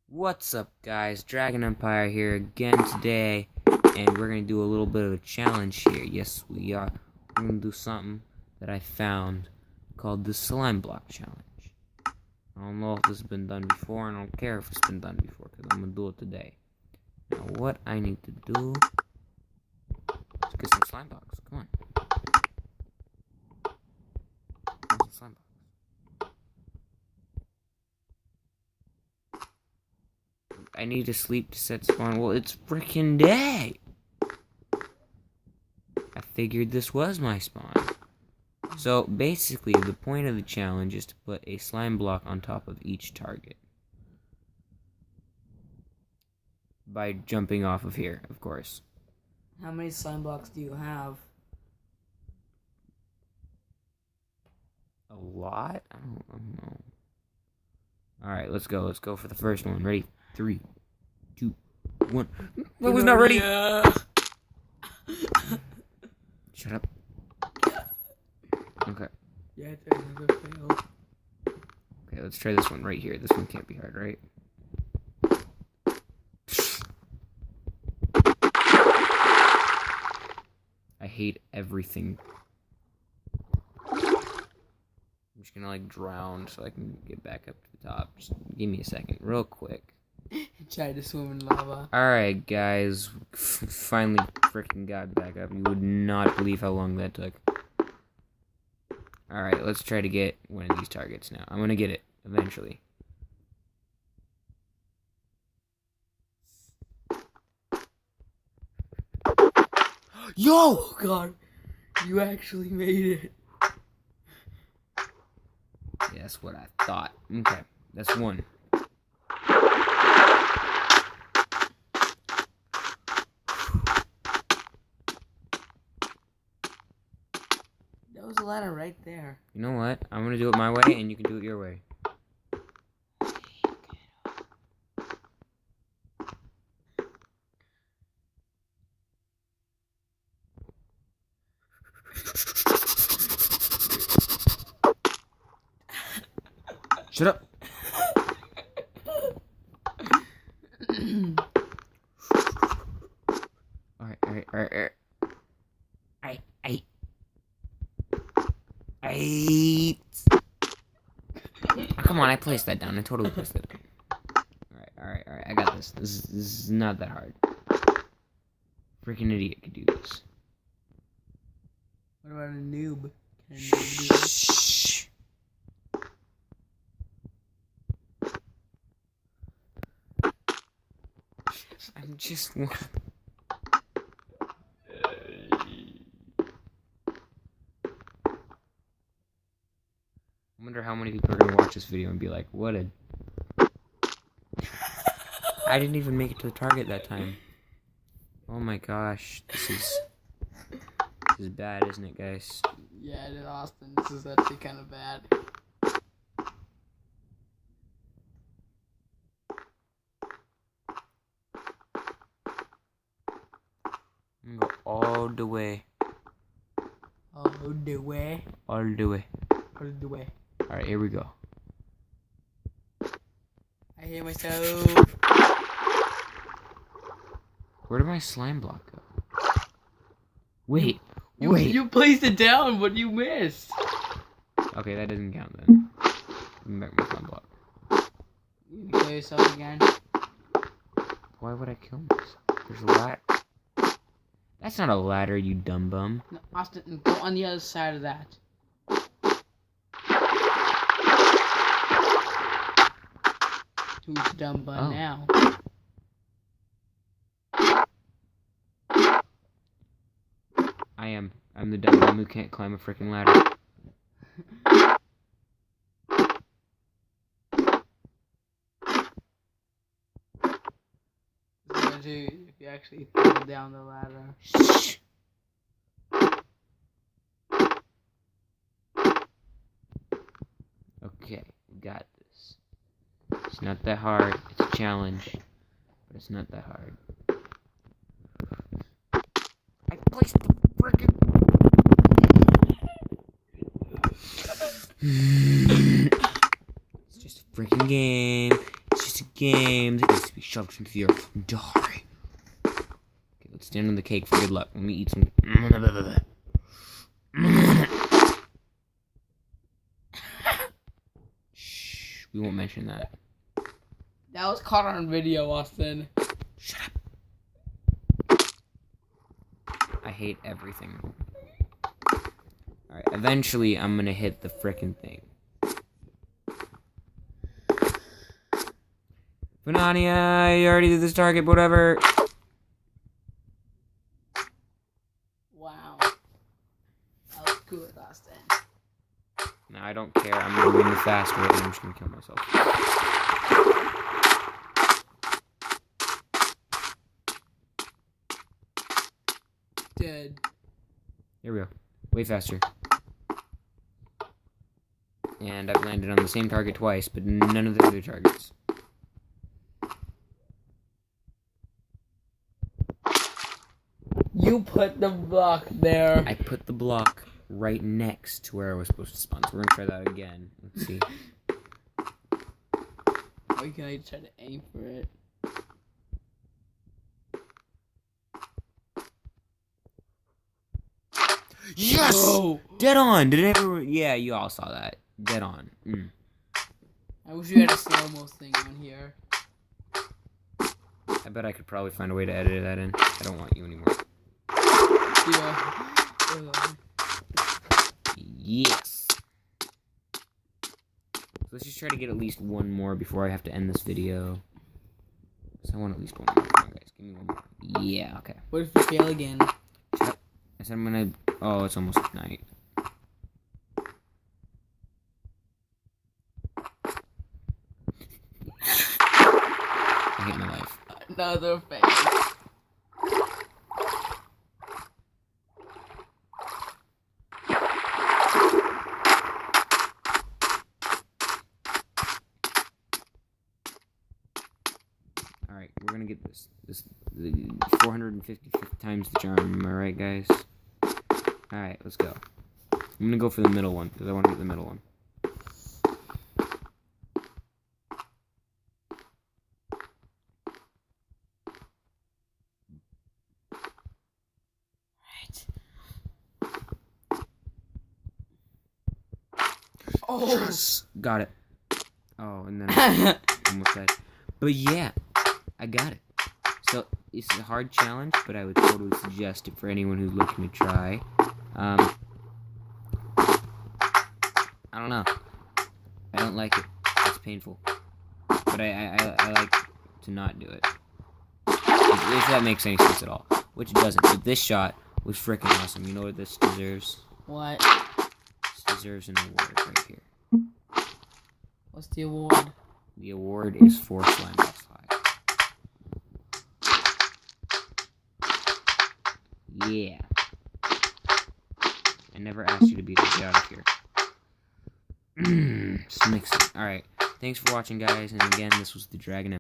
What's up, guys? Dragon Empire here again today, and we're gonna do a little bit of a challenge here. Yes, we are. We're gonna do something that I found called the slime block challenge. I don't know if this has been done before, and I don't care if it's been done before, because I'm gonna do it today. Now, what I need to do is get some slime blocks. Come on. Get some slime blocks. I need to sleep to set spawn. Well, it's freaking day. I figured this was my spawn. So basically, the point of the challenge is to put a slime block on top of each target. By jumping off of here, of course. How many slime blocks do you have? A lot? I don't know. Alright, let's go. Let's go for the first one. Ready? 3, 2, 1. I was not ready! Shut up. Okay. Yeah, there's another fail. Okay, let's try this one right here. This one can't be hard, right? I hate everything. I'm just gonna drown so I can get back up to the top. Just give me a second, real quick. Tried to swim in lava. Alright, guys. Finally freaking got back up. You would not believe how long that took. Alright, let's try to get one of these targets now. I'm gonna get it, eventually. Yo! Oh god, you actually made it. Yeah, that's what I thought. Okay, that's one. That was a ladder right there. You know what? I'm gonna do it my way, and you can do it your way. Shut up! Alright. Come on, I placed that down. I totally placed that down. Alright. I got this. This is not that hard. Freaking idiot could do this. What about a noob? Can a noob do this? Shh. I'm just one. I wonder how many people are gonna watch this video and be like, what a... I didn't even make it to the target that time. Oh my gosh, this is bad, isn't it, guys? Yeah, it is, Austin. This is actually kind of bad. I'm gonna go all the way. All the way. All the way. All the way. Alright, here we go. I hate myself. Where did my slime block go? Wait. You placed it down, but you missed. Okay, that doesn't count then. Give me back my slime block. You kill yourself again. Why would I kill myself? There's a ladder. That's not a ladder, you dumb bum. No, Austin, go on the other side of that. Who's dumb bum now? I'm the dumb bum who can't climb a freaking ladder. What do if you actually fall down the ladder? Shh. Okay, we got this. It's not that hard. It's a challenge, but it's not that hard. I placed the freaking... It's just a freaking game. It's just a games. It needs to be shoved into the earth and die. Okay, let's stand on the cake for good luck. Let me eat some. Shh, we won't mention that. That was caught on video, Austin. Shut up. I hate everything. Alright, eventually I'm gonna hit the frickin' thing. Banania, you already did this target, whatever. Wow. That was good, Austin. No, I don't care. I'm gonna win the fast way and I'm just gonna kill myself. Dead. Here we go. Way faster. And I've landed on the same target twice, but none of the other targets. You put the block there. I put the block right next to where I was supposed to spawn, so we're gonna try that again. Let's see. Or can I try to aim for it? Yes! Bro. Dead on! Did it ever... Yeah, you all saw that. Dead on. I wish we had a slow-mo thing on here. I bet I could probably find a way to edit that in. I don't want you anymore. Yeah. Yes! So let's just try to get at least one more before I have to end this video. So I want at least one more. Come on, guys. Give me one more. Yeah, okay. What if we fail again? Shut up. I said I'm gonna... Oh, it's almost night. I hate my life. Another face. Alright, we're gonna get this the 455th times the charm, am I right, guys? Alright, let's go. I'm gonna go for the middle one, because I want to get the middle one. Oh, Yes! Got it. Oh, and then I almost died. But yeah, I got it. So, it's a hard challenge, but I would totally suggest it for anyone who's looking to try. I don't know. I don't like it. It's painful. But I like to not do it. If that makes any sense at all. Which it doesn't. But this shot was freaking awesome. You know what this deserves? what? This deserves an award right here. What's the award? The award is for Slime Boss High. Yeah. I never asked you to be there. Get out of here. Just mix it. Alright. Thanks for watching, guys. And again, this was the Dragon